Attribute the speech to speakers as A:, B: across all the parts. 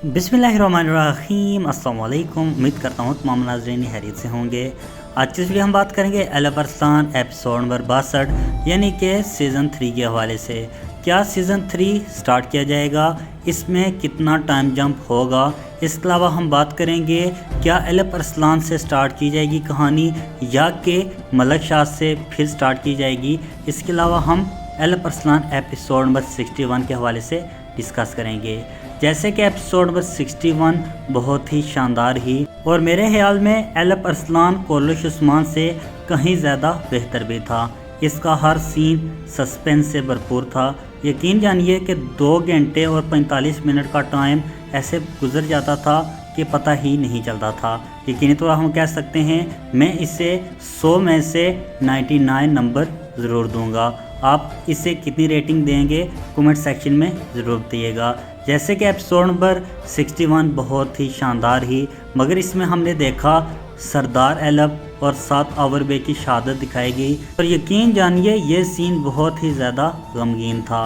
A: बिस्मिल्लाहिर्रहमानिर्रहीम। अस्सलाम वालेकुम। उम्मीद करता हूँ तमाम नाज़रीन खैरियत से होंगे। आज की इस वीडियो हम बात करेंगे एलफ अरसलान एपिसोड नंबर 62 यानी कि सीज़न 3 के हवाले से। क्या सीज़न 3 स्टार्ट किया जाएगा, इसमें कितना टाइम जंप होगा। इसके अलावा हम बात करेंगे क्या एलफ अरसलान से स्टार्ट की जाएगी कहानी या कि मलक शाह से फिर स्टार्ट की जाएगी। इसके अलावा हम एलफ अरसलान एपिसोड नंबर 61 के हवाले से डिस्कस करेंगे। जैसे कि एपिसोड नंबर 61 बहुत ही शानदार ही और मेरे ख्याल में एलफ अरसलान कोर्लिश उस्मान से कहीं ज़्यादा बेहतर भी था। इसका हर सीन सस्पेंस से भरपूर था। यकीन जानिए कि 2 घंटे और 45 मिनट का टाइम ऐसे गुजर जाता था कि पता ही नहीं चलता था। यकीनी तौर हम कह सकते हैं मैं इसे 100 में से 99 नंबर ज़रूर दूंगा। आप इसे कितनी रेटिंग देंगे कमेंट सेक्शन में ज़रूर बताइएगा। जैसे कि एपिसोड नंबर 61 बहुत ही शानदार ही, मगर इसमें हमने देखा सरदार एलफ और 7 आवर बे की शहादत दिखाई गई और यकीन जानिए ये सीन बहुत ही ज़्यादा गमगीन था।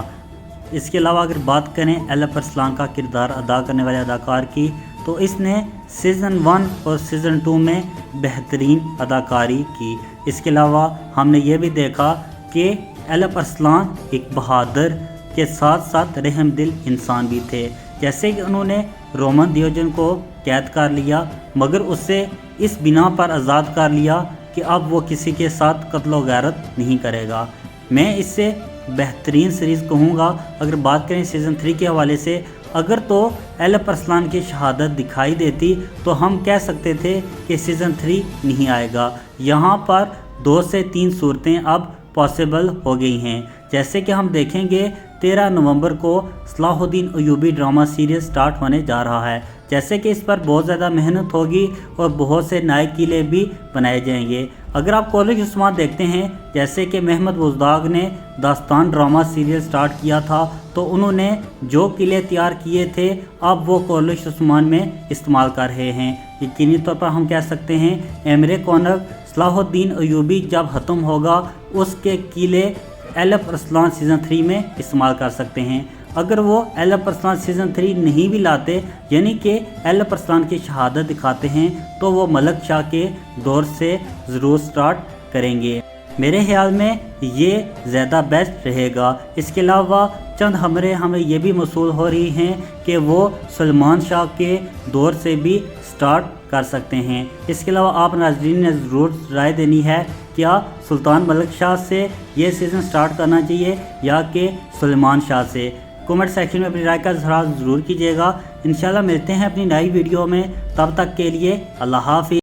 A: इसके अलावा अगर बात करें एलफ अरसलान का किरदार अदा करने वाले अदाकार की, तो इसने सीज़न 1 और सीज़न 2 में बेहतरीन अदाकारी की। इसके अलावा हमने ये भी देखा कि एलफ अरसलान एक बहादुर के साथ साथ रहम दिल इंसान भी थे। जैसे कि उन्होंने रोमन दियोजन को कैद कर लिया, मगर उससे इस बिना पर आज़ाद कर लिया कि अब वो किसी के साथ कत्ल व गैरत नहीं करेगा। मैं इससे बेहतरीन सीरीज़ कहूँगा। अगर बात करें सीज़न 3 के हवाले से, अगर तो एलफ अरसलान की शहादत दिखाई देती तो हम कह सकते थे कि सीज़न 3 नहीं आएगा। यहाँ पर 2 से 3 सूरतें अब पॉसिबल हो गई हैं। जैसे कि हम देखेंगे 13 नवंबर को Salahuddin Ayyubi drama series start होने जा रहा है। जैसे कि इस पर बहुत ज़्यादा मेहनत होगी और बहुत से नए किले भी बनाए जाएंगे। अगर आप कोर्लिश उस्मान देखते हैं, जैसे कि महमद बुज़दाग ने दास्तान ड्रामा सीरीज़ स्टार्ट किया था, तो उन्होंने जो किले तैयार किए थे अब वो कोर्लिश उस्मान में इस्तेमाल कर रहे हैं। यकीनी तौर पर हम कह सकते हैं एमरे कौनक सलाहुद्दीन अय्यूबी जब ख़त्म होगा उसके किले एलफ अरसलान सीज़न 3 में इस्तेमाल कर सकते हैं। अगर वो एलफ अरसलान सीज़न 3 नहीं भी लाते, यानी कि एलफ अरसलान की शहादत दिखाते हैं, तो वो मलक शाह के दौर से ज़रूर स्टार्ट करेंगे। मेरे ख्याल में ये ज़्यादा बेस्ट रहेगा। इसके अलावा चंद खबरें हमें ये भी मौसूल हो रही हैं कि वो सलमान शाह के दौर से भी स्टार्ट कर सकते हैं। इसके अलावा आप नाज़रीन ने ज़रूर राय देनी है, क्या सुल्तान मलक शाह से ये सीज़न स्टार्ट करना चाहिए या कि सलमान शाह से। कमेंट सेक्शन में अपनी राय का इज़हार ज़रूर कीजिएगा। इंशाल्लाह मिलते हैं अपनी नई वीडियो में, तब तक के लिए अल्लाह हाफ़िज़।